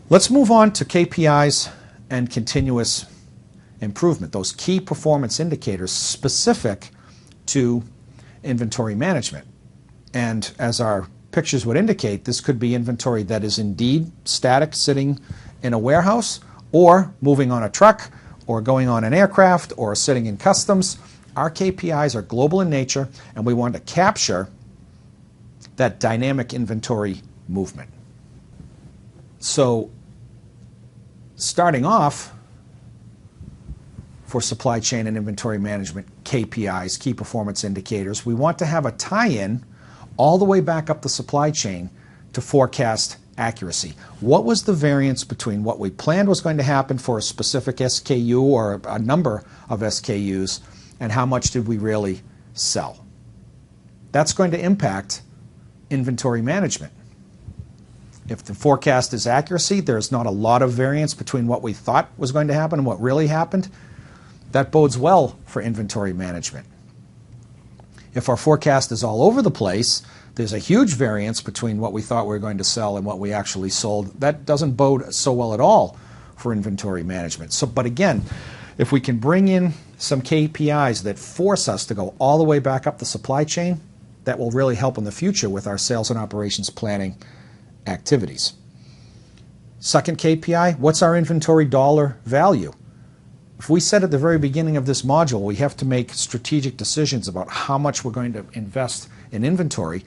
Let's move on to KPIs and continuous improvement, those key performance indicators specific to inventory management. And as our pictures would indicate, this could be inventory that is indeed static, sitting in a warehouse, or moving on a truck, or going on an aircraft, or sitting in customs. Our KPIs are global in nature, and we want to capture that dynamic inventory movement. So, starting off, for supply chain and inventory management KPIs, key performance indicators, we want to have a tie-in all the way back up the supply chain to forecast accuracy. What was the variance between what we planned was going to happen for a specific SKU or a number of SKUs, and how much did we really sell? That's going to impact inventory management. If the forecast is accuracy, there's not a lot of variance between what we thought was going to happen and what really happened. That bodes well for inventory management. If our forecast is all over the place, there's a huge variance between what we thought we were going to sell and what we actually sold. That doesn't bode so well at all for inventory management. But again, if we can bring in some KPIs that force us to go all the way back up the supply chain, that will really help in the future with our sales and operations planning activities. Second KPI, what's our inventory dollar value? If we said at the very beginning of this module, we have to make strategic decisions about how much we're going to invest in inventory,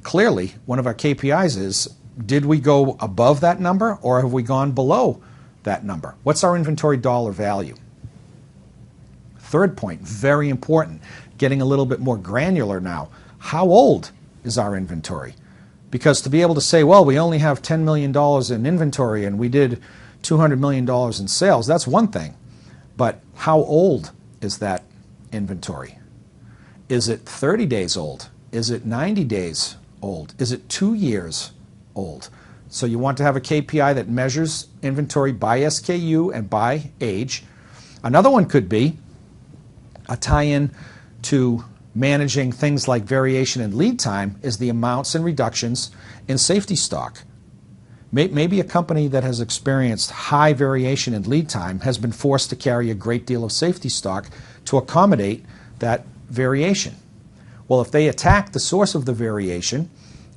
clearly one of our KPIs is, did we go above that number or have we gone below that number? What's our inventory dollar value? Third point, very important, getting a little bit more granular now. How old is our inventory? Because to be able to say, well, we only have $10 million in inventory and we did $200 million in sales, that's one thing. But how old is that inventory? Is it 30 days old? Is it 90 days old? Is it 2 years old? So you want to have a KPI that measures inventory by SKU and by age. Another one could be a tie-in to managing things like variation in lead time is the amounts and reductions in safety stock. Maybe a company that has experienced high variation in lead time has been forced to carry a great deal of safety stock to accommodate that variation. Well, if they attack the source of the variation,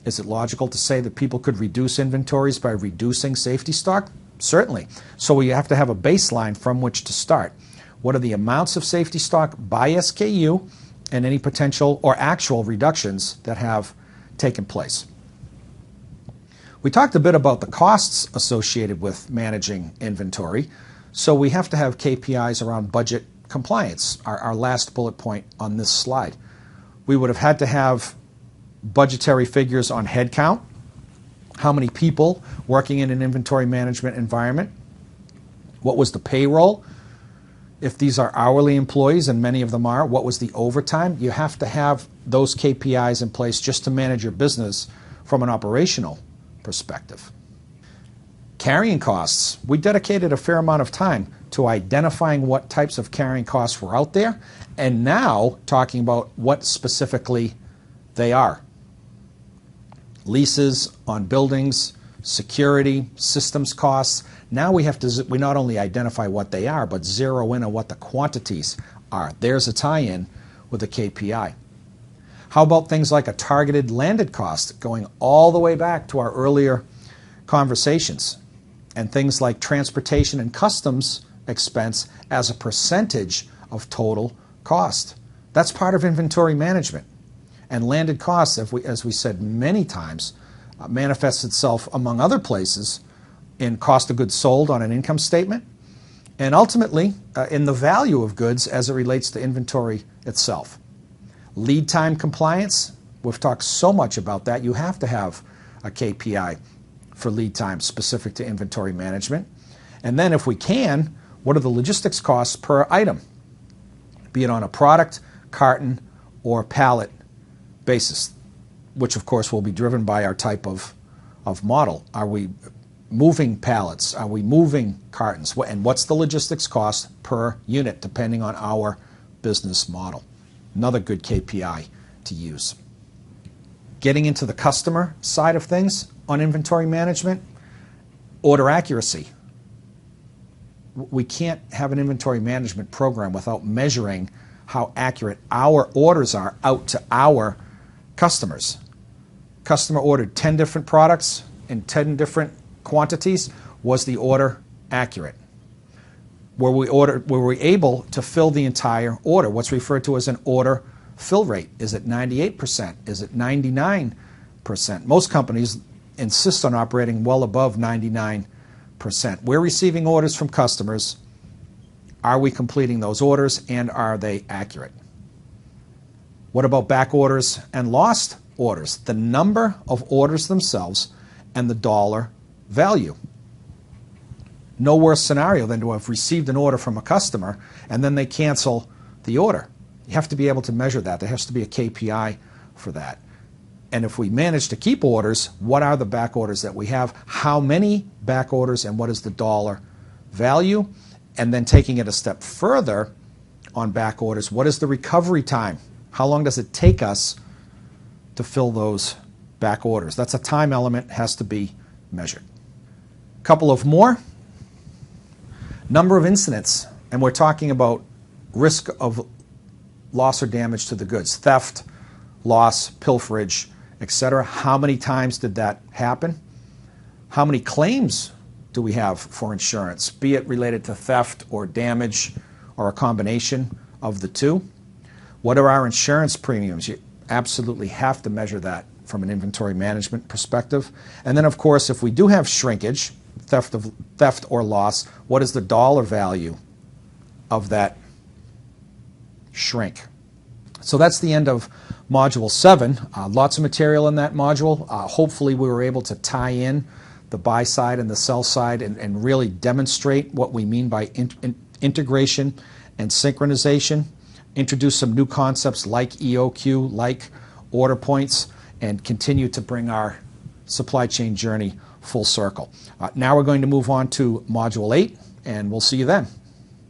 is it logical to say that people could reduce inventories by reducing safety stock? Certainly. So we have to have a baseline from which to start. What are the amounts of safety stock by SKU and any potential or actual reductions that have taken place? We talked a bit about the costs associated with managing inventory, so we have to have KPIs around budget compliance, our last bullet point on this slide. We would have had to have budgetary figures on headcount, how many people working in an inventory management environment, what was the payroll, if these are hourly employees, and many of them are, what was the overtime? You have to have those KPIs in place just to manage your business from an operational perspective. Carrying costs. We dedicated a fair amount of time to identifying what types of carrying costs were out there, and now talking about what specifically they are. Leases on buildings, security, systems costs. Now we not only identify what they are, but zero in on what the quantities are. There's a tie-in with a KPI. How about things like a targeted landed cost, going all the way back to our earlier conversations, and things like transportation and customs expense as a percentage of total cost? That's part of inventory management. And landed costs, as we said many times, manifests itself, among other places, in cost of goods sold on an income statement, and ultimately in the value of goods as it relates to inventory itself. Lead time compliance, we've talked so much about that. You have to have a KPI for lead time specific to inventory management. And then if we can, what are the logistics costs per item, be it on a product, carton, or pallet basis, which of course will be driven by our type of model. Are we moving pallets? Are we moving cartons? And what's the logistics cost per unit depending on our business model? Another good KPI to use. Getting into the customer side of things on inventory management, Order accuracy. We can't have an inventory management program without measuring how accurate our orders are out to our customers. Customer ordered 10 different products in 10 different quantities. Was the order accurate? Were we able to fill the entire order? What's referred to as an order fill rate. Is it 98%? Is it 99%? Most companies insist on operating well above 99%. We're receiving orders from customers. Are we completing those orders, and are they accurate? What about back orders and lost orders? The number of orders themselves and the dollar value. No worse scenario than to have received an order from a customer and then they cancel the order. You have to be able to measure that. There has to be a KPI for that. And if we manage to keep orders, what are the back orders that we have? How many back orders, and what is the dollar value? And then taking it a step further on back orders, what is the recovery time? How long does it take us to fill those back orders? That's a time element, has to be measured. A couple of more. Number of incidents, and we're talking about risk of loss or damage to the goods, theft, loss, pilferage, etc. How many times did that happen? How many claims do we have for insurance, be it related to theft or damage or a combination of the two? What are our insurance premiums? You absolutely have to measure that from an inventory management perspective. And then, of course, if we do have shrinkage, theft or loss, what is the dollar value of that shrink? So that's the end of Module 7. Lots of material in that module. Hopefully we were able to tie in the buy side and the sell side and really demonstrate what we mean by integration and synchronization, introduce some new concepts like EOQ, like order points, and continue to bring our supply chain journey full circle. Now we're going to move on to Module 8, and we'll see you then.